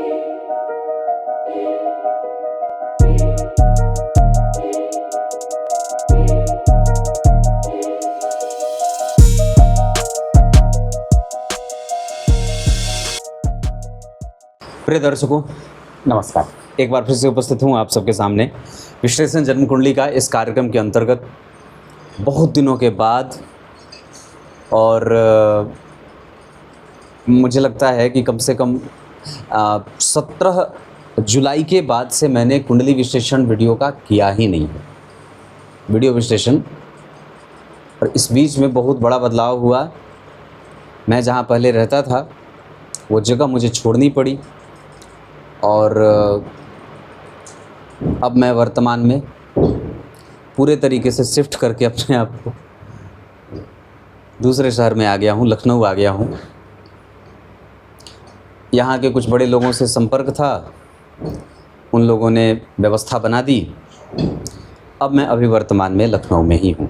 प्रिय दर्शकों नमस्कार। एक बार फिर से उपस्थित हूँ आप सबके सामने विश्लेषण जन्म कुंडली का इस कार्यक्रम के अंतर्गत बहुत दिनों के बाद। और मुझे लगता है कि कम से कम 17 जुलाई के बाद से मैंने कुंडली विश्लेषण वीडियो का किया ही नहीं है, वीडियो विश्लेषण। और इस बीच में बहुत बड़ा बदलाव हुआ। मैं जहाँ पहले रहता था वो जगह मुझे छोड़नी पड़ी और अब मैं वर्तमान में पूरे तरीके से शिफ्ट करके अपने आप को दूसरे शहर में आ गया हूँ, लखनऊ आ गया हूँ। यहाँ के कुछ बड़े लोगों से संपर्क था, उन लोगों ने व्यवस्था बना दी। अब मैं अभी वर्तमान में लखनऊ में ही हूँ।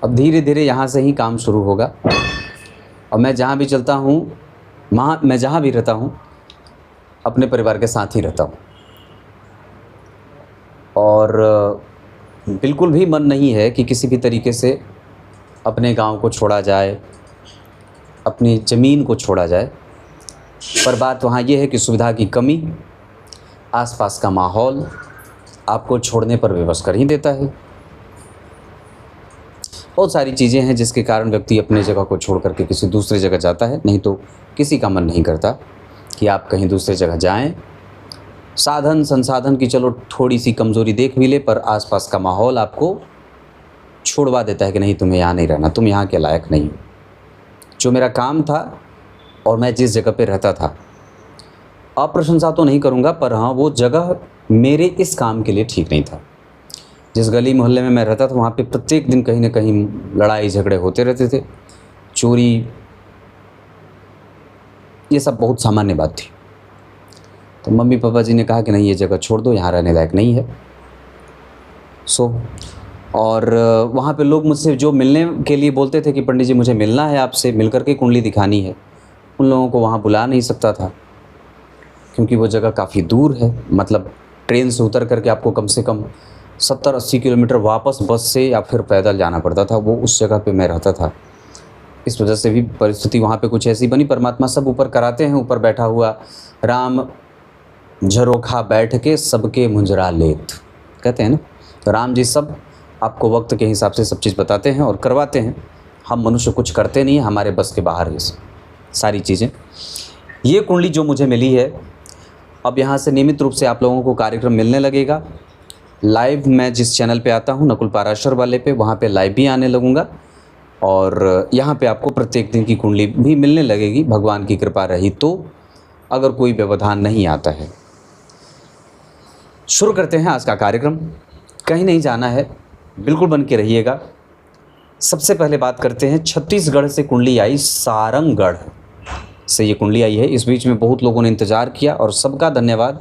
अब धीरे धीरे यहाँ से ही काम शुरू होगा और मैं जहाँ भी चलता हूँ, मैं जहाँ भी रहता हूँ अपने परिवार के साथ ही रहता हूँ। और बिल्कुल भी मन नहीं है कि किसी भी तरीके से अपने गांव को छोड़ा जाए, अपनी ज़मीन को छोड़ा जाए। पर बात वहाँ ये है कि सुविधा की कमी, आसपास का माहौल आपको छोड़ने पर विवश कर ही देता है। बहुत सारी चीज़ें हैं जिसके कारण व्यक्ति अपने जगह को छोड़ करके किसी दूसरी जगह जाता है, नहीं तो किसी का मन नहीं करता कि आप कहीं दूसरी जगह जाएं। साधन संसाधन की चलो थोड़ी सी कमज़ोरी देख भी ले, पर आसपास का माहौल आपको छोड़वा देता है कि नहीं, तुम्हें यहाँ नहीं रहना, तुम यहाँ के लायक नहीं हो। जो मेरा काम था और मैं जिस जगह पे रहता था, अप्रशंसा तो नहीं करूँगा, पर हाँ वो जगह मेरे इस काम के लिए ठीक नहीं था। जिस गली मोहल्ले में मैं रहता था वहाँ पे प्रत्येक दिन कहीं ना कहीं लड़ाई झगड़े होते रहते थे, चोरी, ये सब बहुत सामान्य बात थी। तो मम्मी पापा जी ने कहा कि नहीं, ये जगह छोड़ दो, यहाँ रहने लायक नहीं है। और वहाँ पे लोग मुझसे जो मिलने के लिए बोलते थे कि पंडित जी मुझे मिलना है आपसे, मिल करके कुंडली दिखानी है, उन लोगों को वहाँ बुला नहीं सकता था क्योंकि वो जगह काफ़ी दूर है। मतलब ट्रेन से उतर करके आपको कम से कम 70-80 किलोमीटर वापस बस से या फिर पैदल जाना पड़ता था। वो उस जगह पे मैं रहता था। इस वजह से भी परिस्थिति वहाँ पे कुछ ऐसी बनी। परमात्मा सब ऊपर कराते हैं, ऊपर बैठा हुआ राम झरोखा बैठ के सबके मुंजरा लेत, कहते हैं ना। तो राम जी सब आपको वक्त के हिसाब से सब चीज़ बताते हैं और करवाते हैं। हम मनुष्य कुछ करते नहीं, हमारे बस के बाहर है सारी चीज़ें। ये कुंडली जो मुझे मिली है, अब यहाँ से नियमित रूप से आप लोगों को कार्यक्रम मिलने लगेगा। लाइव मैं जिस चैनल पे आता हूँ नकुल पाराशर वाले पे, वहाँ पे लाइव भी आने लगूँगा और यहाँ पे आपको प्रत्येक दिन की कुंडली भी मिलने लगेगी, भगवान की कृपा रही तो, अगर कोई व्यवधान नहीं आता है। शुरू करते हैं आज का कार्यक्रम। कहीं नहीं जाना है, बिल्कुल बन के रहिएगा। सबसे पहले बात करते हैं, छत्तीसगढ़ से कुंडली आई, सारंगगढ़ से ये कुंडली आई है। इस बीच में बहुत लोगों ने इंतज़ार किया और सबका धन्यवाद।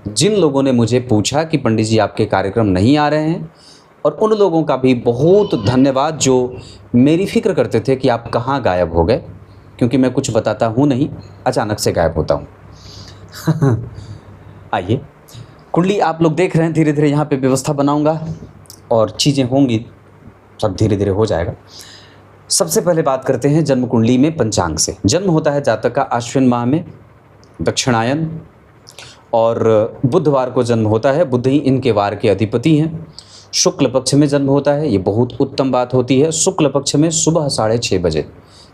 जिन लोगों ने मुझे पूछा कि पंडित जी आपके कार्यक्रम नहीं आ रहे हैं, और उन लोगों का भी बहुत धन्यवाद जो मेरी फ़िक्र करते थे कि आप कहाँ गायब हो गए, क्योंकि मैं कुछ बताता हूँ नहीं, अचानक से गायब होता हूँ। आइए, कुंडली आप लोग देख रहे हैं, धीरे धीरे यहाँ पे व्यवस्था बनाऊँगा और चीज़ें होंगी, सब धीरे धीरे हो जाएगा। सबसे पहले बात करते हैं जन्म कुंडली में पंचांग से। जन्म होता है जातक का आश्विन माह में, दक्षिणायन, और बुधवार को जन्म होता है। बुध ही इनके वार के अधिपति हैं। शुक्ल पक्ष में जन्म होता है, ये बहुत उत्तम बात होती है। शुक्ल पक्ष में सुबह 6:30 बजे,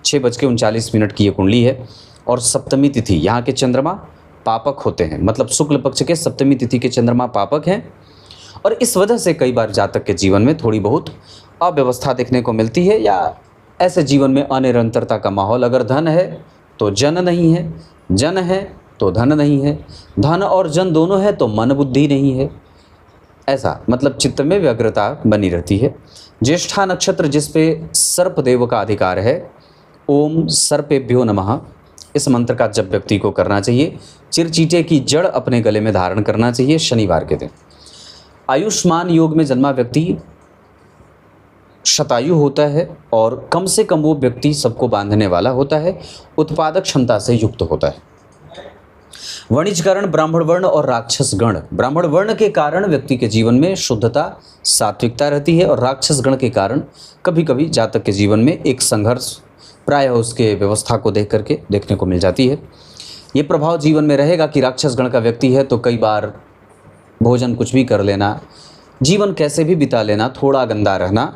6:39 की ये कुंडली है। और सप्तमी तिथि, यहाँ के चंद्रमा पापक होते हैं, मतलब शुक्ल पक्ष के सप्तमी तिथि के चंद्रमा पापक हैं। और इस वजह से कई बार जातक के जीवन में थोड़ी बहुत अव्यवस्था देखने को मिलती है, या ऐसे जीवन में अनिरंतरता का माहौल। अगर धन है तो जन नहीं है, जन है तो धन नहीं है, धन और जन दोनों है तो मन बुद्धि नहीं है। ऐसा मतलब चित्त में व्यग्रता बनी रहती है। ज्येष्ठा नक्षत्र जिस पे सर्पदेव का अधिकार है, ओम सर्पेभ्यो नमः, इस मंत्र का जप व्यक्ति को करना चाहिए। चिरचीटे की जड़ अपने गले में धारण करना चाहिए शनिवार के दिन। आयुष्मान योग में जन्मा व्यक्ति शतायु होता है और कम से कम वो व्यक्ति सबको बांधने वाला होता है, उत्पादक क्षमता से युक्त होता है। वणिजकरण, ब्राह्मण वर्ण और राक्षस गण। ब्राह्मण वर्ण के कारण व्यक्ति के जीवन में शुद्धता, सात्विकता रहती है और राक्षस गण के कारण कभी कभी जातक के जीवन में एक संघर्ष प्रायः उसके व्यवस्था को देख करके देखने को मिल जाती है। ये प्रभाव जीवन में रहेगा कि राक्षस गण का व्यक्ति है तो कई बार भोजन कुछ भी कर लेना, जीवन कैसे भी बिता लेना, थोड़ा गंदा रहना,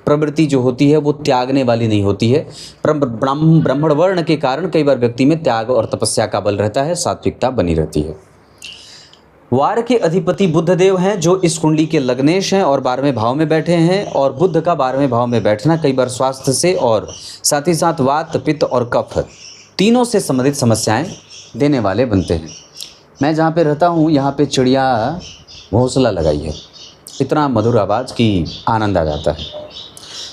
प्रवृत्ति जो होती है वो त्यागने वाली नहीं होती है। ब्राह्मण वर्ण के कारण कई बार व्यक्ति में त्याग और तपस्या का बल रहता है, सात्विकता बनी रहती है। वार के अधिपति बुध देव हैं जो इस कुंडली के लग्नेश हैं और 12वें भाव में बैठे हैं। और बुध का 12वें भाव में बैठना कई बार स्वास्थ्य से और साथ ही साथ वात, पित्त और कफ तीनों से संबंधित समस्याएं देने वाले बनते हैं। मैं जहाँ पे रहता हूँ यहाँ पे चिड़िया घोंसला लगाई है, इतना मधुर आवाज़ की आनंद आ जाता है।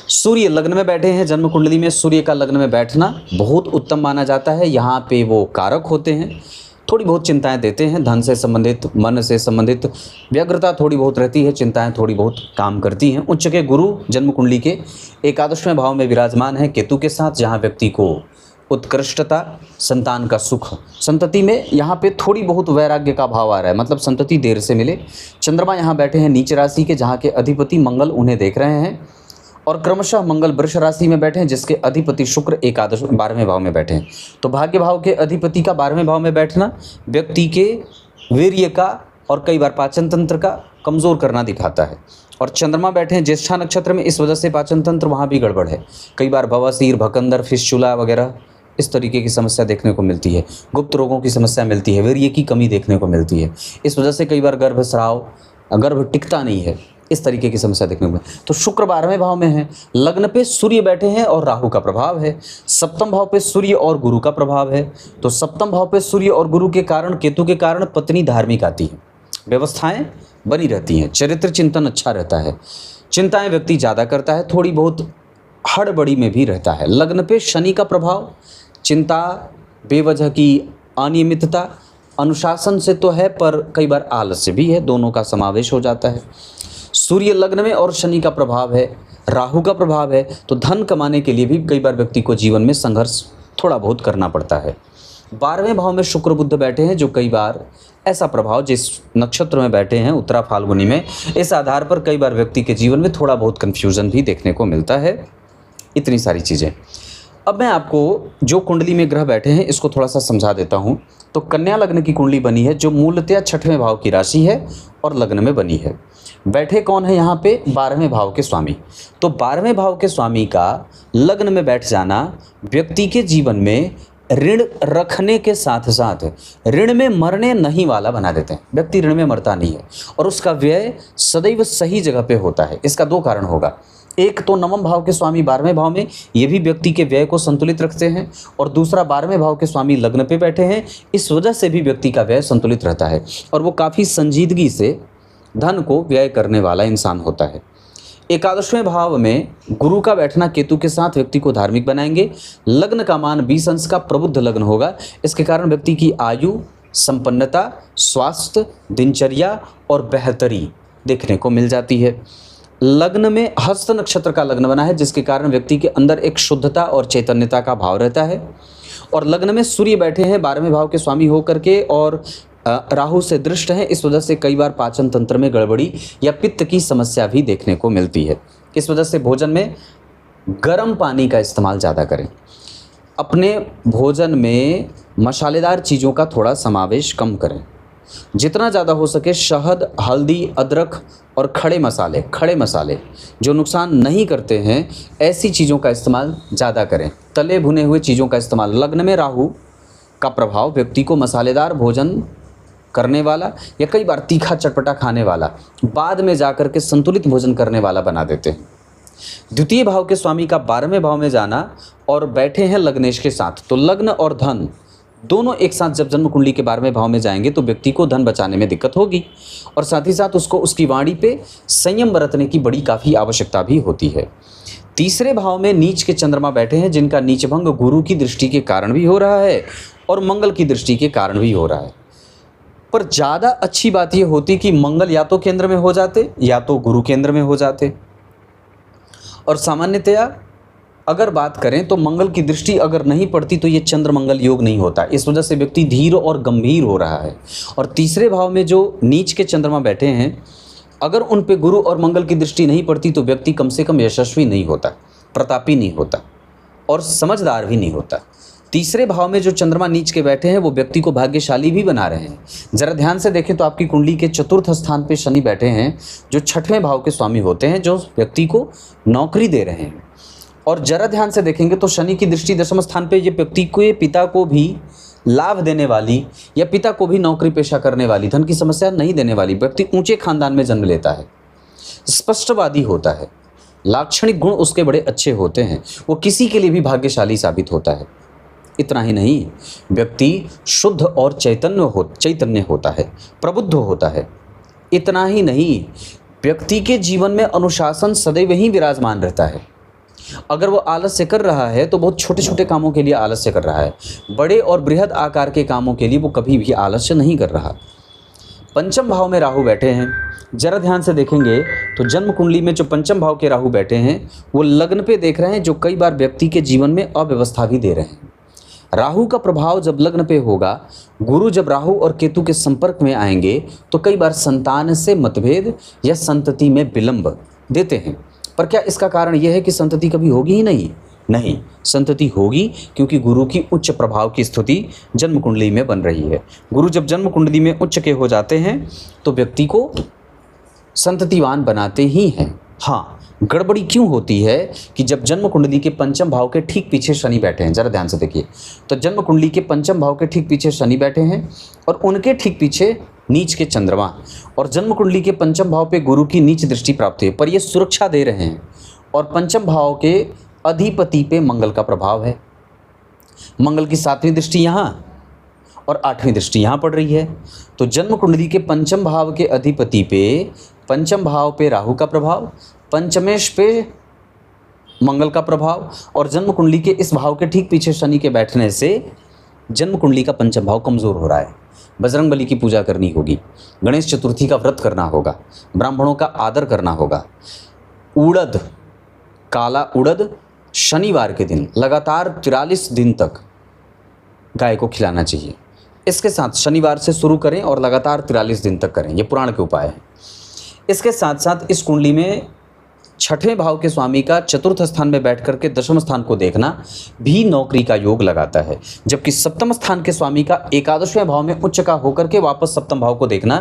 सूर्य लग्न में बैठे हैं, जन्म कुंडली में सूर्य का लग्न में बैठना बहुत उत्तम माना जाता है। यहाँ पे वो कारक होते हैं, थोड़ी बहुत चिंताएं देते हैं, धन से संबंधित, मन से संबंधित व्यग्रता थोड़ी बहुत रहती है, चिंताएं थोड़ी बहुत काम करती हैं। उच्च के गुरु जन्म कुंडली के 11वें भाव में विराजमान है केतु के साथ, जहाँ व्यक्ति को उत्कृष्टता, संतान का सुख, संतति में यहाँ पे थोड़ी बहुत वैराग्य का भाव आ रहा है, मतलब संतति देर से मिले। चंद्रमा यहाँ बैठे हैं नीच राशि के, जहाँ के अधिपति मंगल उन्हें देख रहे हैं और क्रमशः मंगल वृष राशि में बैठे हैं जिसके अधिपति शुक्र 12वें भाव में बैठे हैं। तो भाग्य भाव के अधिपति का 12वें भाव में बैठना व्यक्ति के वीर्य का और कई बार पाचन तंत्र का कमज़ोर करना दिखाता है। और चंद्रमा बैठे हैं ज्येष्ठा नक्षत्र में, इस वजह से पाचन तंत्र वहाँ भी गड़बड़ है, कई बार बवासीर, भकंदर, फिस्चुला वगैरह इस तरीके की समस्या देखने को मिलती है। गुप्त रोगों की समस्या मिलती है, वीर्य की कमी देखने को मिलती है, इस वजह से कई बार गर्भस्राव, गर्भ टिकता नहीं है, इस तरीके की समस्या देखने को मिलती है। तो शुक्र 12वें भाव में है, लग्न पे सूर्य बैठे हैं और राहु का प्रभाव है, सप्तम भाव पे सूर्य और गुरु का प्रभाव है। तो सप्तम भाव पे सूर्य और गुरु के कारण, केतु के कारण पत्नी धार्मिक आती है, व्यवस्थाएं बनी रहती हैं, चरित्र चिंतन अच्छा रहता है, चिंताएं व्यक्ति ज़्यादा करता है, थोड़ी बहुत हड़बड़ी में भी रहता है। लग्न पे शनि का प्रभाव, चिंता, बेवजह की अनियमितता, अनुशासन से तो है पर कई बार आलस्य भी है, दोनों का समावेश हो जाता है। सूर्य लग्न में और शनि का प्रभाव है, राहु का प्रभाव है, तो धन कमाने के लिए भी कई बार व्यक्ति को जीवन में संघर्ष थोड़ा बहुत करना पड़ता है। 12वें भाव में शुक्र बुध बैठे हैं जो कई बार ऐसा प्रभाव, जिस नक्षत्र में बैठे हैं उत्तरा फाल्गुनी में, इस आधार पर कई बार व्यक्ति के जीवन में थोड़ा बहुत कन्फ्यूज़न भी देखने को मिलता है। इतनी सारी चीज़ें। अब मैं आपको जो कुंडली में ग्रह बैठे हैं इसको थोड़ा सा समझा देता हूँ। तो कन्या लग्न की कुंडली बनी है जो मूलतः 6वें भाव की राशि है और लग्न में बनी है। बैठे कौन है यहाँ पे? 12वें भाव के स्वामी। तो 12वें भाव के स्वामी का लग्न में बैठ जाना व्यक्ति के जीवन में ऋण रखने के साथ साथ ऋण में मरने नहीं वाला बना देते हैं। व्यक्ति ऋण में मरता नहीं है और उसका व्यय सदैव सही जगह पे होता है। इसका दो कारण होगा, एक तो 9वें भाव के स्वामी 12वें भाव में, ये भी व्यक्ति के व्यय को संतुलित रखते हैं, और दूसरा 12वें भाव के स्वामी लग्न पे बैठे हैं, इस वजह से भी व्यक्ति का व्यय संतुलित रहता है और वो काफ़ी संजीदगी से धन को व्यय करने वाला इंसान होता है। 11वें भाव में गुरु का बैठना केतु के साथ व्यक्ति को धार्मिक बनाएंगे। लग्न का मान 20 अंश का प्रबुद्ध लग्न होगा, इसके कारण व्यक्ति की आयु, संपन्नता, स्वास्थ्य, दिनचर्या और बेहतरी देखने को मिल जाती है। लग्न में हस्त नक्षत्र का लग्न बना है जिसके कारण व्यक्ति के अंदर एक शुद्धता और चैतन्यता का भाव रहता है। और लग्न में सूर्य बैठे हैं 12वें भाव के स्वामी होकर के और राहु से दृष्ट हैं, इस वजह से कई बार पाचन तंत्र में गड़बड़ी या पित्त की समस्या भी देखने को मिलती है। इस वजह से भोजन में गर्म पानी का इस्तेमाल ज़्यादा करें। अपने भोजन में मसालेदार चीज़ों का थोड़ा समावेश कम करें। जितना ज़्यादा हो सके शहद, हल्दी, अदरक और खड़े मसाले जो नुकसान नहीं करते हैं ऐसी चीज़ों का इस्तेमाल ज़्यादा करें। तले भुने हुए चीज़ों का इस्तेमाल। लग्न में राहु का प्रभाव व्यक्ति को मसालेदार भोजन करने वाला या कई बार तीखा चटपटा खाने वाला, बाद में जाकर के संतुलित भोजन करने वाला बना देते हैं। द्वितीय भाव के स्वामी का 12वें भाव में जाना और बैठे हैं लग्नेश के साथ, तो लग्न और धन दोनों एक साथ जब जन्म कुंडली के 12वें भाव में जाएंगे तो व्यक्ति को धन बचाने में दिक्कत होगी और साथ ही साथ उसको उसकी वाणी पे संयम बरतने की बड़ी काफ़ी आवश्यकता भी होती है। तीसरे भाव में नीच के चंद्रमा बैठे हैं जिनका नीचभंग गुरु की दृष्टि के कारण भी हो रहा है और मंगल की दृष्टि के कारण भी हो रहा है। पर ज़्यादा अच्छी बात यह होती कि मंगल या तो केंद्र में हो जाते या तो गुरु केंद्र में हो जाते। और सामान्यतया अगर बात करें तो मंगल की दृष्टि अगर नहीं पड़ती तो ये चंद्र मंगल योग नहीं होता। इस वजह से व्यक्ति धीर और गंभीर हो रहा है। और तीसरे भाव में जो नीच के चंद्रमा बैठे हैं, अगर उन पे गुरु और मंगल की दृष्टि नहीं पड़ती तो व्यक्ति कम से कम यशस्वी नहीं होता, प्रतापी नहीं होता और समझदार भी नहीं होता। तीसरे भाव में जो चंद्रमा नीच के बैठे हैं वो व्यक्ति को भाग्यशाली भी बना रहे हैं। जरा ध्यान से देखें तो आपकी कुंडली के चतुर्थ स्थान पे शनि बैठे हैं, जो छठवें भाव के स्वामी होते हैं, जो व्यक्ति को नौकरी दे रहे हैं। और जरा ध्यान से देखेंगे तो शनि की दृष्टि दशम स्थान पे ये व्यक्ति को, पिता को भी लाभ देने वाली या पिता को भी नौकरी पेशा करने वाली, धन की समस्या नहीं देने वाली। व्यक्ति ऊंचे खानदान में जन्म लेता है, स्पष्टवादी होता है, लाक्षणिक गुण उसके बड़े अच्छे होते हैं, वो किसी के लिए भी भाग्यशाली साबित होता है। इतना ही नहीं, व्यक्ति शुद्ध और चैतन्य होता है, प्रबुद्ध होता है। इतना ही नहीं, व्यक्ति के जीवन में अनुशासन सदैव ही विराजमान रहता है। अगर वो आलस्य कर रहा है तो बहुत छोटे छोटे कामों के लिए आलस्य कर रहा है, बड़े और बृहद आकार के कामों के लिए वो कभी भी आलस्य नहीं कर रहा। पंचम भाव में राहु बैठे हैं, जरा ध्यान से देखेंगे तो जन्म कुंडली में जो पंचम भाव के राहु बैठे हैं वो लग्न पे देख रहे हैं, जो कई बार व्यक्ति के जीवन में अव्यवस्था भी दे रहे हैं। राहु का प्रभाव जब लग्न पे होगा, गुरु जब राहु और केतु के संपर्क में आएंगे तो कई बार संतान से मतभेद या संतति में विलंब देते हैं। पर क्या इसका कारण यह है कि संतति कभी होगी ही नहीं? नहीं, संतति होगी, क्योंकि गुरु की उच्च प्रभाव की स्थिति जन्म कुंडली में बन रही है। गुरु जब जन्म कुंडली में उच्च के हो जाते हैं तो व्यक्ति को संततिवान बनाते ही हैं। हाँ, गड़बड़ी क्यों होती है कि जब जन्म कुंडली के पंचम भाव के ठीक पीछे शनि बैठे हैं, जरा ध्यान से देखिए तो जन्म कुंडली के पंचम भाव के ठीक पीछे शनि बैठे हैं और उनके ठीक पीछे नीच के चंद्रमा, और जन्म कुंडली के पंचम भाव पे गुरु की नीच दृष्टि प्राप्त हुई, पर ये सुरक्षा दे रहे हैं। और पंचम भाव के अधिपति पे मंगल का प्रभाव है। मंगल की 7वीं दृष्टि यहाँ और 8वीं दृष्टि यहाँ पड़ रही है। तो जन्म कुंडली के पंचम भाव के अधिपति पे, पंचम भाव पे राहु का प्रभाव, पंचमेश पे मंगल का प्रभाव, और जन्म कुंडली के इस भाव के ठीक पीछे शनि के बैठने से जन्म कुंडली का पंचम भाव कमज़ोर हो रहा है। बजरंग बली की पूजा करनी होगी, गणेश चतुर्थी का व्रत करना होगा, ब्राह्मणों का आदर करना होगा। उड़द, काला उड़द शनिवार के दिन लगातार 43 दिन तक गाय को खिलाना चाहिए। इसके साथ शनिवार से शुरू करें और लगातार 43 दिन तक करें, ये पुराण के उपाय हैं। इसके साथ साथ इस कुंडली में छठवें भाव के स्वामी का चतुर्थ स्थान में बैठ करके दशम स्थान को देखना भी नौकरी का योग लगाता है, जबकि सप्तम स्थान के स्वामी का एकादशवें भाव में उच्च का होकर के वापस सप्तम भाव को देखना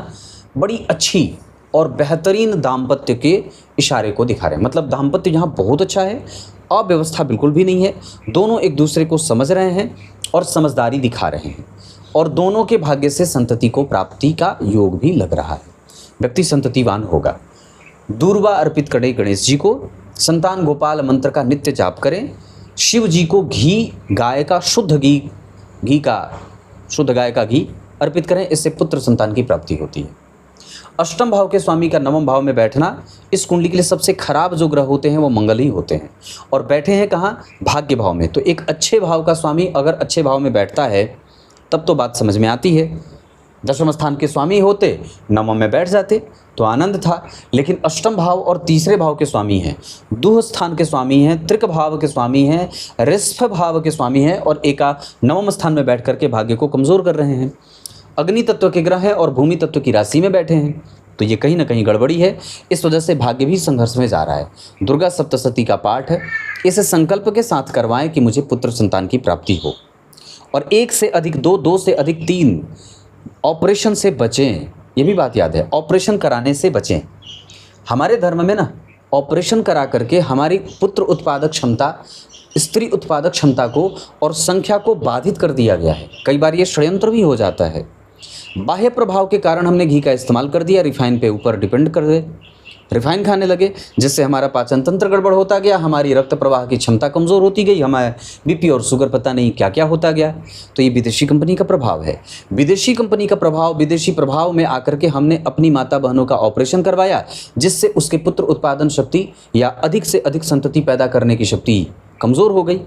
बड़ी अच्छी और बेहतरीन दाम्पत्य के इशारे को दिखा रहे हैं। मतलब दाम्पत्य यहाँ बहुत अच्छा है, अव्यवस्था बिल्कुल भी नहीं है, दोनों एक दूसरे को समझ रहे हैं और समझदारी दिखा रहे हैं, और दोनों के भाग्य से संतति को प्राप्ति का योग भी लग रहा है। व्यक्ति संततिवान होगा। दूर्वा अर्पित करें गणेश जी को, संतान गोपाल मंत्र का नित्य जाप करें, शिव जी को घी गाय का शुद्ध गाय का घी अर्पित करें, इससे पुत्र संतान की प्राप्ति होती है। अष्टम भाव के स्वामी का नवम भाव में बैठना इस कुंडली के लिए सबसे खराब जो ग्रह होते हैं वो मंगल ही होते हैं, और बैठे हैं कहाँ? भाग्य भाव में। तो एक अच्छे भाव का स्वामी अगर अच्छे भाव में बैठता है तब तो बात समझ में आती है। दशम स्थान के स्वामी होते, नवम में बैठ जाते तो आनंद था, लेकिन अष्टम भाव और तीसरे भाव के स्वामी हैं, दुह स्थान के स्वामी हैं, त्रिक भाव के स्वामी हैं, ऋषभ भाव के स्वामी हैं, और एका नवम स्थान में बैठ करके भाग्य को कमज़ोर कर रहे हैं। अग्नि तत्व के ग्रह हैं और भूमि तत्व की राशि में बैठे हैं, तो ये कहीं ना कहीं गड़बड़ी है। इस वजह से भाग्य भी संघर्ष में जा रहा है। दुर्गा सप्तशती का पाठ है, इसे संकल्प के साथ करवाएं कि मुझे पुत्र संतान की प्राप्ति हो, और 1 से अधिक 2, 2 से अधिक 3 ऑपरेशन से बचें। ये भी बात याद है, ऑपरेशन कराने से बचें। हमारे धर्म में ना ऑपरेशन करा करके हमारी पुत्र उत्पादक क्षमता, स्त्री उत्पादक क्षमता को और संख्या को बाधित कर दिया गया है। कई बार ये षड्यंत्र भी हो जाता है। बाह्य प्रभाव के कारण हमने घी का इस्तेमाल कर दिया, रिफाइन पे ऊपर डिपेंड कर गए, रिफाइन खाने लगे, जिससे हमारा पाचन तंत्र गड़बड़ होता गया, हमारी रक्त प्रवाह की क्षमता कमज़ोर होती गई, हमारे बीपी और शुगर पता नहीं क्या क्या होता गया। तो ये विदेशी कंपनी का प्रभाव है। विदेशी कंपनी का प्रभाव, विदेशी प्रभाव में आकर के हमने अपनी माता बहनों का ऑपरेशन करवाया, जिससे उसके पुत्र उत्पादन शक्ति या अधिक से अधिक संतति पैदा करने की शक्ति कमज़ोर हो गई,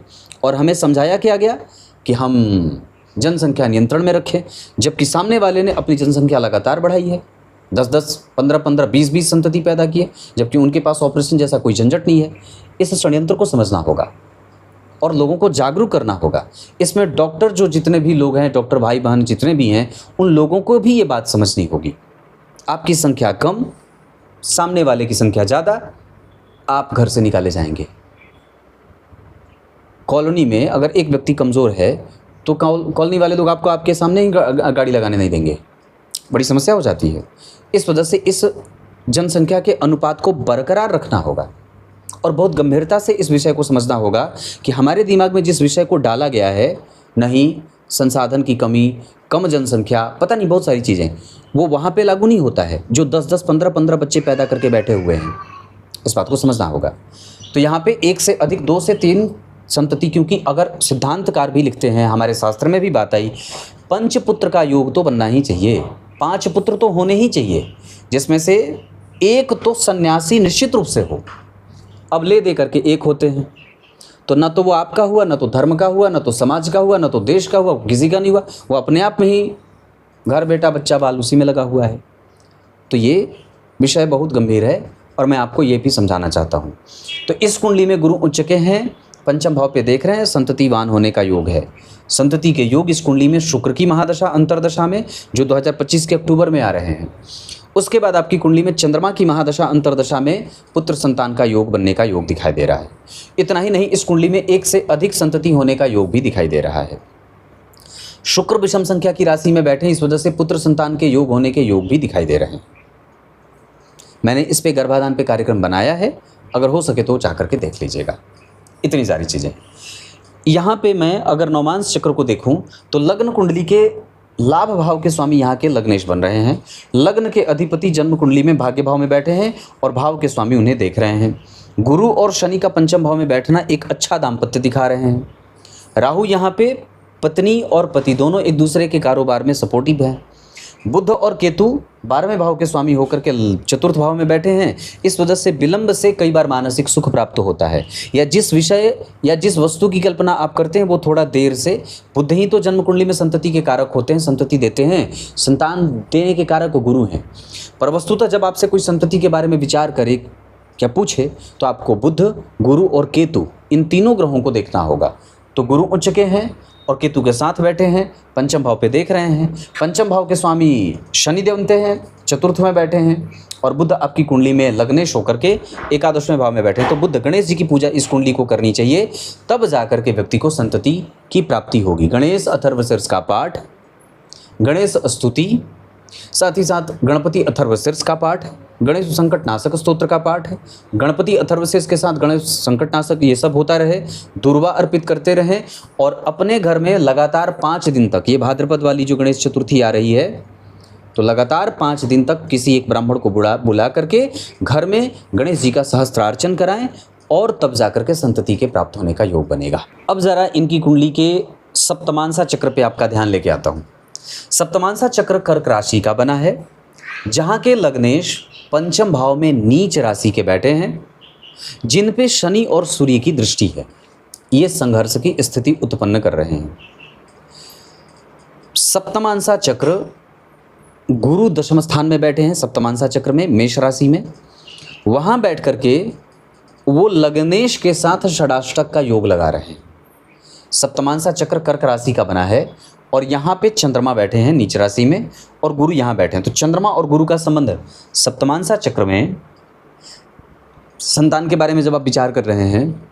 और हमें समझाया क्या गया कि हम जनसंख्या नियंत्रण में रखें, जबकि सामने वाले ने अपनी जनसंख्या लगातार बढ़ाई है, 10-10, 15-15, 20-20 संतति पैदा किए, जबकि उनके पास ऑपरेशन जैसा कोई झंझट नहीं है। इस षड्यंत्र को समझना होगा। और लोगों को जागरूक करना होगा। इसमें डॉक्टर जो जितने भी लोग हैं, डॉक्टर भाई बहन जितने भी हैं, उन लोगों को भी ये बात समझनी होगी। आपकी संख्या कम, सामने वाले की संख्या ज़्यादा, आप घर से निकाले जाएंगे। कॉलोनी में अगर एक व्यक्ति कमज़ोर है तो कॉलोनी वाले लोग आपको आपके सामने ही गाड़ी लगाने नहीं देंगे, बड़ी समस्या हो जाती है। इस वजह से इस जनसंख्या के अनुपात को बरकरार रखना होगा और बहुत गंभीरता से इस विषय को समझना होगा कि हमारे दिमाग में जिस विषय को डाला गया है, नहीं संसाधन की कमी, कम जनसंख्या, पता नहीं बहुत सारी चीज़ें, वो वहाँ पे लागू नहीं होता है जो 10-10, 15-15 बच्चे पैदा करके बैठे हुए हैं। इस बात को समझना होगा। तो यहाँ पे 1 से अधिक, 2 से 3 संतति, क्योंकि अगर सिद्धांतकार भी लिखते हैं, हमारे शास्त्र में भी बात आई, 5 पुत्र का योग तो बनना ही चाहिए, 5 पुत्र तो होने ही चाहिए, जिसमें से एक तो सन्यासी निश्चित रूप से हो। अब ले दे करके एक होते हैं तो ना तो वो आपका हुआ, ना तो धर्म का हुआ, ना तो समाज का हुआ, ना तो देश का हुआ, किसी का नहीं हुआ, वो अपने आप में ही घर बेटा बच्चा बाल उसी में लगा हुआ है। तो ये विषय बहुत गंभीर है और मैं आपको ये भी समझाना चाहता हूँ। तो इस कुंडली में गुरु उच्च के हैं, पंचम भाव पे देख रहे हैं, संततिवान होने का योग है। संतति के योग इस कुंडली में शुक्र की महादशा अंतरदशा में, जो 2025 के अक्टूबर में आ रहे हैं। उसके बाद आपकी कुंडली में चंद्रमा की महादशा अंतरदशा में पुत्र संतान का योग बनने का योग दिखाई दे रहा है। इतना ही नहीं, इस कुंडली में 1 से अधिक संतति होने का योग भी दिखाई दे रहा है। शुक्र विषम संख्या की राशि में बैठे, इस वजह से पुत्र संतान के योग होने के योग भी दिखाई दे रहे हैं। मैंने इस पे गर्भाधान पे कार्यक्रम बनाया है, अगर हो सके तो जा करके देख लीजिएगा। इतनी सारी चीज़ें यहाँ पे मैं अगर नवमांश चक्र को देखूं तो लग्न कुंडली के लाभ भाव के स्वामी यहाँ के लग्नेश बन रहे हैं। लग्न के अधिपति जन्म कुंडली में भाग्य भाव में बैठे हैं और भाव के स्वामी उन्हें देख रहे हैं। गुरु और शनि का पंचम भाव में बैठना एक अच्छा दाम्पत्य दिखा रहे हैं। राहु यहाँ पे पत्नी और पति दोनों एक दूसरे के कारोबार में सपोर्टिव हैं। बुध और केतु 12वें भाव के स्वामी होकर के चतुर्थ भाव में बैठे हैं। इस वजह से विलंब से कई बार मानसिक सुख प्राप्त होता है, या जिस विषय या जिस वस्तु की कल्पना आप करते हैं वो थोड़ा देर से। बुध ही तो जन्म कुंडली में संतति के कारक होते हैं, संतति देते हैं, संतान देने के कारक गुरु हैं। पर वस्तुतः जब आपसे कोई संतति के बारे में विचार करे, क्या पूछे, तो आपको बुध, गुरु और केतु, इन तीनों ग्रहों को देखना होगा। तो गुरु उच्च के हैं और केतु के साथ बैठे हैं, पंचम भाव पे देख रहे हैं। पंचम भाव के स्वामी शनि देवते हैं, चतुर्थ में बैठे हैं, और बुध आपकी कुंडली में लग्नेश होकर के एकादशवें भाव में बैठे हैं। तो बुध गणेश जी की पूजा इस कुंडली को करनी चाहिए, तब जाकर के व्यक्ति को संतति की प्राप्ति होगी। गणेश अथर्वशीर्ष का पाठ, गणेश स्तुति, साथ ही साथ गणपति अथर्वशीर्ष का पाठ, गणेश संकटनाशक स्तोत्र का पाठ है, गणपति अथर्वशीर्ष के साथ गणेश संकटनाशक, ये सब होता रहे। दुर्वा अर्पित करते रहें और अपने घर में लगातार 5 दिन तक, ये भाद्रपद वाली जो गणेश चतुर्थी आ रही है, तो लगातार 5 दिन तक किसी एक ब्राह्मण को बुला करके घर में गणेश जी का सहस्त्रार्चन कराएं और तब जाकर के संतति के प्राप्त होने का योग बनेगा। अब ज़रा इनकी कुंडली के सप्तमांसा चक्र पे आपका ध्यान लेके आता हूँ। सप्तमांसा चक्र कर्क राशि का बना है, जहाँ के लग्नेश पंचम भाव में नीच राशि के बैठे हैं, जिन पे शनि और सूर्य की दृष्टि है। ये संघर्ष की स्थिति उत्पन्न कर रहे हैं। सप्तमांसा चक्र गुरु दशम स्थान में बैठे हैं, सप्तमांसा चक्र में मेष राशि में। वहाँ बैठ करके वो लग्नेश के साथ षडाष्टक का योग लगा रहे हैं। सप्तमांसा चक्र कर्क राशि का बना है और यहाँ पे चंद्रमा बैठे हैं नीच राशि में और गुरु यहाँ बैठे हैं। तो चंद्रमा और गुरु का संबंध सप्तमांसा चक्र में, संतान के बारे में जब आप विचार कर रहे हैं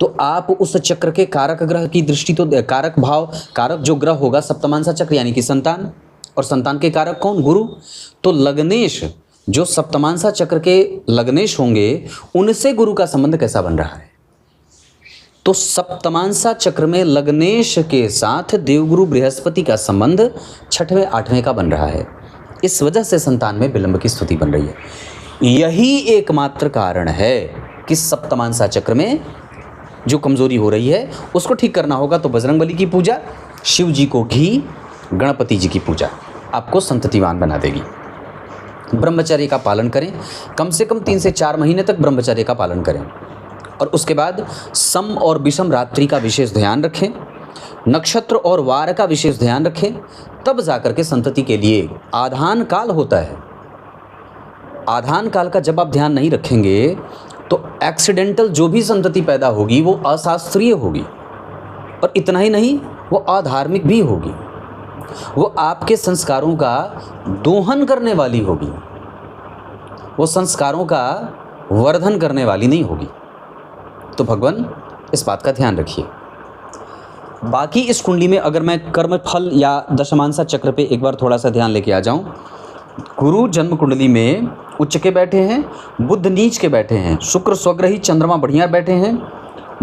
तो आप उस चक्र के कारक ग्रह की दृष्टि, तो कारक भाव, कारक जो ग्रह होगा सप्तमांसा चक्र यानी कि संतान, और संतान के कारक कौन, गुरु। तो लग्नेश जो सप्तमांसा चक्र के लग्नेश होंगे, उनसे गुरु का संबंध कैसा बन रहा है। तो सप्तमांसा चक्र में लग्नेश के साथ देवगुरु बृहस्पति का संबंध 6वें 8वें का बन रहा है। इस वजह से संतान में विलंब की स्थिति बन रही है। यही एकमात्र कारण है कि सप्तमांसा चक्र में जो कमजोरी हो रही है उसको ठीक करना होगा। तो बजरंगबली की पूजा, शिव जी को घी, गणपति जी की पूजा आपको संततिवान बना देगी। ब्रह्मचर्य का पालन करें, कम से कम 3 से 4 महीने तक ब्रह्मचर्य का पालन करें, और उसके बाद सम और विषम रात्रि का विशेष ध्यान रखें, नक्षत्र और वार का विशेष ध्यान रखें, तब जाकर के संतति के लिए आधान काल होता है। आधान काल का जब आप ध्यान नहीं रखेंगे तो एक्सीडेंटल जो भी संतति पैदा होगी वो अशास्त्रीय होगी, और इतना ही नहीं, वो अधार्मिक भी होगी। वो आपके संस्कारों का दोहन करने वाली होगी, वो संस्कारों का वर्धन करने वाली नहीं होगी। तो भगवान इस बात का ध्यान रखिए। बाकी इस कुंडली में अगर मैं कर्म फल या दशमांसा चक्र पे एक बार थोड़ा सा ध्यान लेके आ जाऊं, गुरु जन्म कुंडली में उच्च के बैठे हैं, बुध नीच के बैठे हैं, शुक्र स्वग्रही, चंद्रमा बढ़िया बैठे हैं,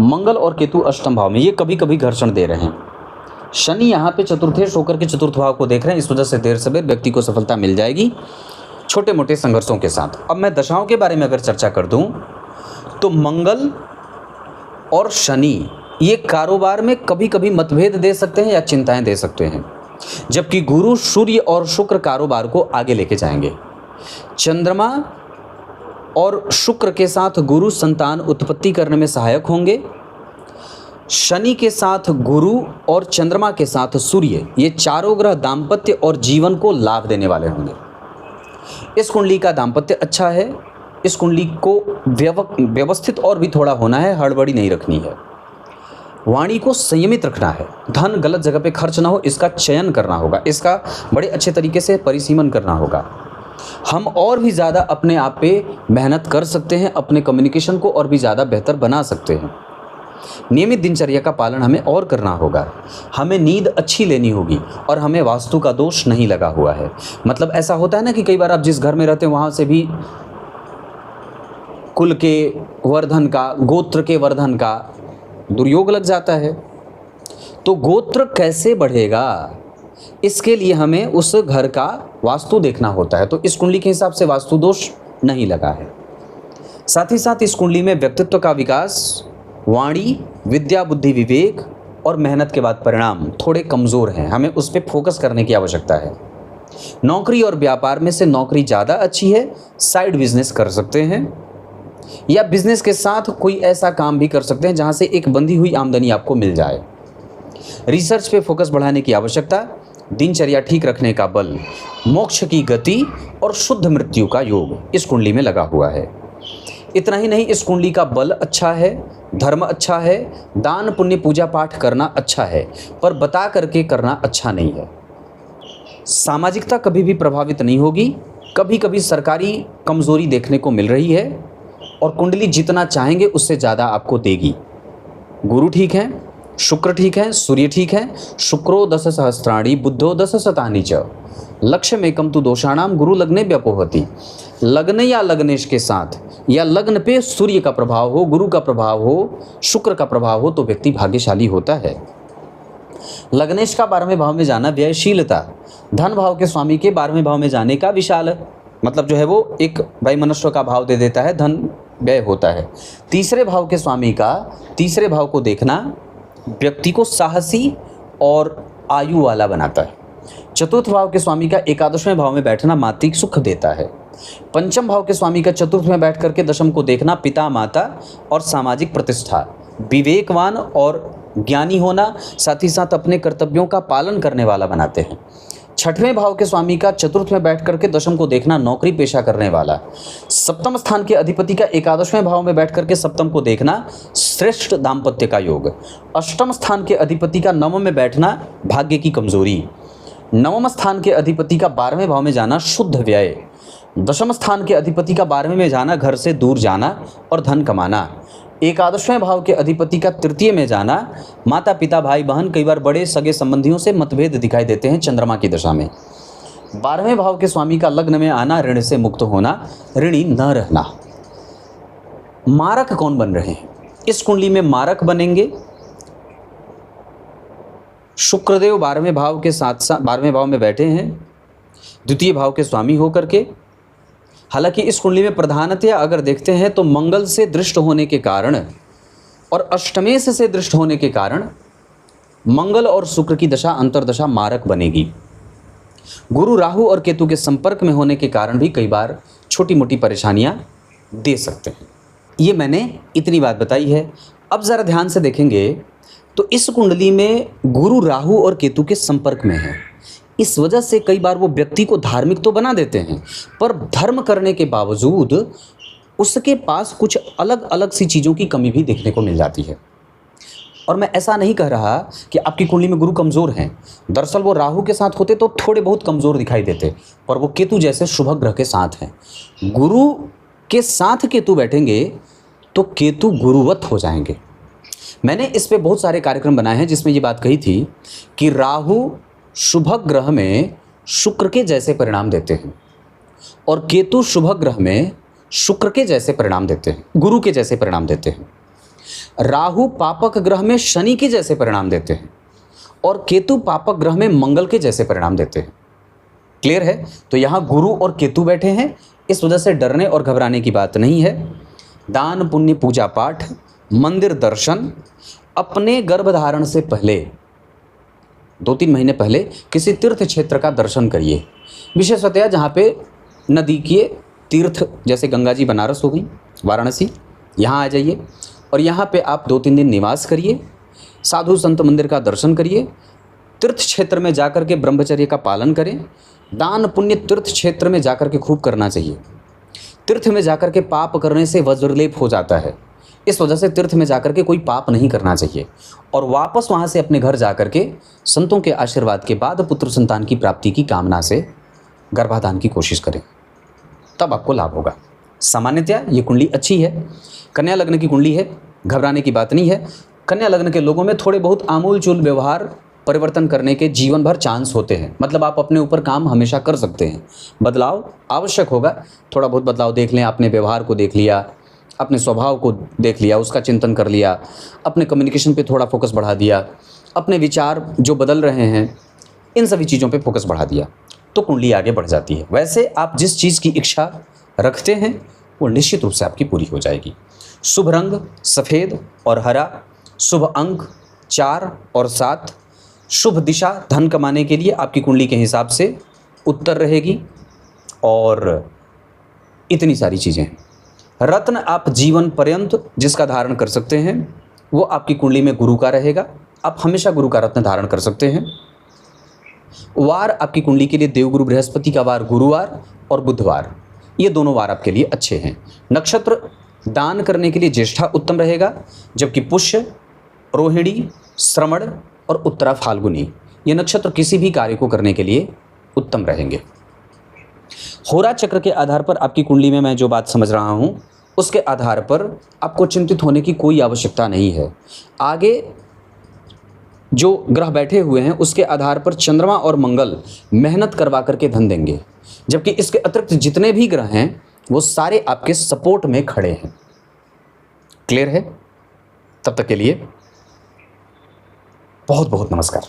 मंगल और केतु अष्टम भाव में, ये कभी कभी घर्षण दे रहे हैं। शनि यहाँ पे चतुर्थेश होकर के चतुर्थ भाव को देख रहे हैं, इस वजह से देर सवेर व्यक्ति को सफलता मिल जाएगी छोटे मोटे संघर्षों के साथ। अब मैं दशाओं के बारे में अगर चर्चा कर दूं तो मंगल और शनि ये कारोबार में कभी कभी मतभेद दे सकते हैं या चिंताएं दे सकते हैं, जबकि गुरु, सूर्य और शुक्र कारोबार को आगे लेके जाएंगे। चंद्रमा और शुक्र के साथ गुरु संतान उत्पत्ति करने में सहायक होंगे। शनि के साथ गुरु और चंद्रमा के साथ सूर्य, ये चारों ग्रह दाम्पत्य और जीवन को लाभ देने वाले होंगे। इस कुंडली का दाम्पत्य अच्छा है। इस कुंडली को व्यवस्थित और भी थोड़ा होना है, हड़बड़ी नहीं रखनी है। वाणी को संयमित रखना है, धन गलत जगह पे खर्च ना हो, इसका चयन करना होगा, इसका बड़े अच्छे तरीके से परिसीमन करना होगा। हम और भी ज़्यादा अपने आप पे मेहनत कर सकते हैं, अपने कम्युनिकेशन को और भी ज़्यादा बेहतर बना सकते हैं। नियमित दिनचर्या का पालन हमें और करना होगा। हमें नींद अच्छी लेनी होगी और हमें वास्तु का दोष नहीं लगा हुआ है। मतलब ऐसा होता है ना कि कई बार आप जिस घर में रहते हैं वहाँ से भी कुल के वर्धन का, गोत्र के वर्धन का दुर्योग लग जाता है। तो गोत्र कैसे बढ़ेगा, इसके लिए हमें उस घर का वास्तु देखना होता है। तो इस कुंडली के हिसाब से वास्तु दोष नहीं लगा है। साथ ही साथ इस कुंडली में व्यक्तित्व का विकास, वाणी, विद्या, बुद्धि, विवेक और मेहनत के बाद परिणाम थोड़े कमज़ोर हैं, हमें उस पर फोकस करने की आवश्यकता है। नौकरी और व्यापार में से नौकरी ज़्यादा अच्छी है, साइड बिजनेस कर सकते हैं या बिजनेस के साथ कोई ऐसा काम भी कर सकते हैं जहां से एक बंधी हुई आमदनी आपको मिल जाए। रिसर्च पे फोकस बढ़ाने की आवश्यकता, दिनचर्या ठीक रखने का बल, मोक्ष की गति और शुद्ध मृत्यु का योग इस कुंडली में लगा हुआ है। इतना ही नहीं, इस कुंडली का बल अच्छा है, धर्म अच्छा है, दान पुण्य पूजा पाठ करना अच्छा है, पर बता करके करना अच्छा नहीं है। सामाजिकता कभी भी प्रभावित नहीं होगी। कभी कभी सरकारी कमजोरी देखने को मिल रही है और कुंडली जितना चाहेंगे उससे ज़्यादा आपको देगी। गुरु ठीक है, शुक्र ठीक है, सूर्य ठीक है। शुक्रो 10 सहस्त्राणी, बुद्धो 10 शतानि च, लक्ष्य में कम तु दोषाणाम गुरु लग्ने व्यपोहति। लग्न या लग्नेश के साथ या लग्न पे सूर्य का प्रभाव हो, गुरु का प्रभाव हो, शुक्र का प्रभाव हो तो व्यक्ति भाग्यशाली होता है। लग्नेश का 12वें भाव में जाना व्ययशीलता, धन भाव के स्वामी के 12वें भाव में जाने का विशाल, मतलब जो है वो एक वैमनस्व का भाव दे देता है, धन व्यय होता है। तीसरे भाव के स्वामी का तीसरे भाव को देखना व्यक्ति को साहसी और आयु वाला बनाता है। चतुर्थ भाव के स्वामी का 11वें भाव में बैठना मातृक सुख देता है। पंचम भाव के स्वामी का चतुर्थ में बैठ करके दशम को देखना पिता माता और सामाजिक प्रतिष्ठा, विवेकवान और ज्ञानी होना, साथ ही साथ अपने कर्तव्यों का पालन करने वाला बनाते हैं। छठवें भाव के स्वामी का चतुर्थ में बैठ करके दशम को देखना नौकरी पेशा करने वाला। सप्तम स्थान के अधिपति का 11वें भाव में बैठ करके सप्तम को देखना श्रेष्ठ दाम्पत्य का योग। अष्टम स्थान के अधिपति का नवम में बैठना भाग्य की कमजोरी। नवम स्थान के अधिपति का 12वें भाव में जाना शुद्ध व्यय। दशम स्थान के अधिपति का 12वें में जाना घर से दूर जाना और धन कमाना। 11वें भाव के अधिपति का तृतीय में जाना माता पिता भाई बहन, कई बार बड़े सगे संबंधियों से मतभेद दिखाई देते हैं चंद्रमा की दशा में। 12वें भाव के स्वामी का लग्न में आना, ऋण से मुक्त होना, ऋणी न रहना। मारक कौन बन रहे हैं इस कुंडली में? मारक बनेंगे शुक्रदेव 12वें भाव के साथ साथ 12वें भाव में बैठे हैं द्वितीय भाव के स्वामी होकर के। हालांकि इस कुंडली में प्रधानतया अगर देखते हैं तो मंगल से दृष्ट होने के कारण और अष्टमेश से दृष्ट होने के कारण मंगल और शुक्र की दशा अंतर्दशा मारक बनेगी। गुरु राहु और केतु के संपर्क में होने के कारण भी कई बार छोटी मोटी परेशानियां दे सकते हैं। ये मैंने इतनी बात बताई है। अब ज़रा ध्यान से देखेंगे तो इस कुंडली में गुरु राहु और केतु के संपर्क में है। इस वजह से कई बार वो व्यक्ति को धार्मिक तो बना देते हैं, पर धर्म करने के बावजूद उसके पास कुछ अलग अलग सी चीज़ों की कमी भी देखने को मिल जाती है। और मैं ऐसा नहीं कह रहा कि आपकी कुंडली में गुरु कमज़ोर हैं। दरअसल वो राहु के साथ होते तो थोड़े बहुत कमज़ोर दिखाई देते, पर वो केतु जैसे शुभ ग्रह के साथ हैं। गुरु के साथ केतु बैठेंगे तो केतु गुरुवत हो जाएंगे। मैंने इस पे बहुत सारे कार्यक्रम बनाए हैं जिसमें ये बात कही थी कि राहु शुभ ग्रह में शुक्र के जैसे परिणाम देते हैं और केतु शुभ ग्रह में शुक्र के जैसे परिणाम देते हैं, गुरु के जैसे परिणाम देते हैं। राहु पापक ग्रह में शनि के जैसे परिणाम देते हैं और केतु पापक ग्रह में मंगल के जैसे परिणाम देते हैं। क्लियर है? तो यहाँ गुरु और केतु बैठे हैं, इस वजह से डरने और घबराने की बात नहीं है। दान पुण्य पूजा पाठ मंदिर दर्शन, अपने गर्भधारण से पहले 2-3 महीने पहले किसी तीर्थ क्षेत्र का दर्शन करिए, विशेषतया जहाँ पे नदी के तीर्थ जैसे गंगा जी बनारस हो गई, वाराणसी, यहाँ आ जाइए और यहाँ पे आप 2-3 दिन निवास करिए, साधु संत मंदिर का दर्शन करिए, तीर्थ क्षेत्र में जाकर के ब्रह्मचर्य का पालन करें। दान पुण्य तीर्थ क्षेत्र में जाकर के खूब करना चाहिए। तीर्थ में जाकर के पाप करने से वज्रलेप हो जाता है, इस वजह से तीर्थ में जाकर के कोई पाप नहीं करना चाहिए और वापस वहाँ से अपने घर जाकर के संतों के आशीर्वाद के बाद पुत्र संतान की प्राप्ति की कामना से गर्भाधान की कोशिश करें, तब आपको लाभ होगा। सामान्यतया ये कुंडली अच्छी है, कन्या लग्न की कुंडली है, घबराने की बात नहीं है। कन्या लग्न के लोगों में थोड़े बहुत आमूल चूल व्यवहार परिवर्तन करने के जीवन भर चांस होते हैं, मतलब आप अपने ऊपर काम हमेशा कर सकते हैं। बदलाव आवश्यक होगा, थोड़ा बहुत बदलाव देख लें, अपने व्यवहार को देख लिया, अपने स्वभाव को देख लिया, उसका चिंतन कर लिया, अपने कम्युनिकेशन पे थोड़ा फोकस बढ़ा दिया, अपने विचार जो बदल रहे हैं इन सभी चीज़ों पे फोकस बढ़ा दिया तो कुंडली आगे बढ़ जाती है। वैसे आप जिस चीज़ की इच्छा रखते हैं वो निश्चित रूप से आपकी पूरी हो जाएगी। शुभ रंग सफ़ेद और हरा, शुभ अंक 4 और 7, शुभ दिशा धन कमाने के लिए आपकी कुंडली के हिसाब से उत्तर रहेगी और इतनी सारी चीज़ें हैं। रत्न आप जीवन पर्यंत जिसका धारण कर सकते हैं वो आपकी कुंडली में गुरु का रहेगा, आप हमेशा गुरु का रत्न धारण कर सकते हैं। वार आपकी कुंडली के लिए देवगुरु बृहस्पति का वार गुरुवार और बुधवार, ये दोनों वार आपके लिए अच्छे हैं। नक्षत्र दान करने के लिए ज्येष्ठा उत्तम रहेगा, जबकि पुष्य, रोहिणी, श्रवण और उत्तरा फाल्गुनी ये नक्षत्र किसी भी कार्य को करने के लिए उत्तम रहेंगे। होरा चक्र के आधार पर आपकी कुंडली में मैं जो बात समझ रहा हूँ उसके आधार पर आपको चिंतित होने की कोई आवश्यकता नहीं है। आगे जो ग्रह बैठे हुए हैं उसके आधार पर चंद्रमा और मंगल मेहनत करवा करके धन देंगे, जबकि इसके अतिरिक्त जितने भी ग्रह हैं वो सारे आपके सपोर्ट में खड़े हैं। क्लियर है? तब तक के लिए बहुत बहुत नमस्कार।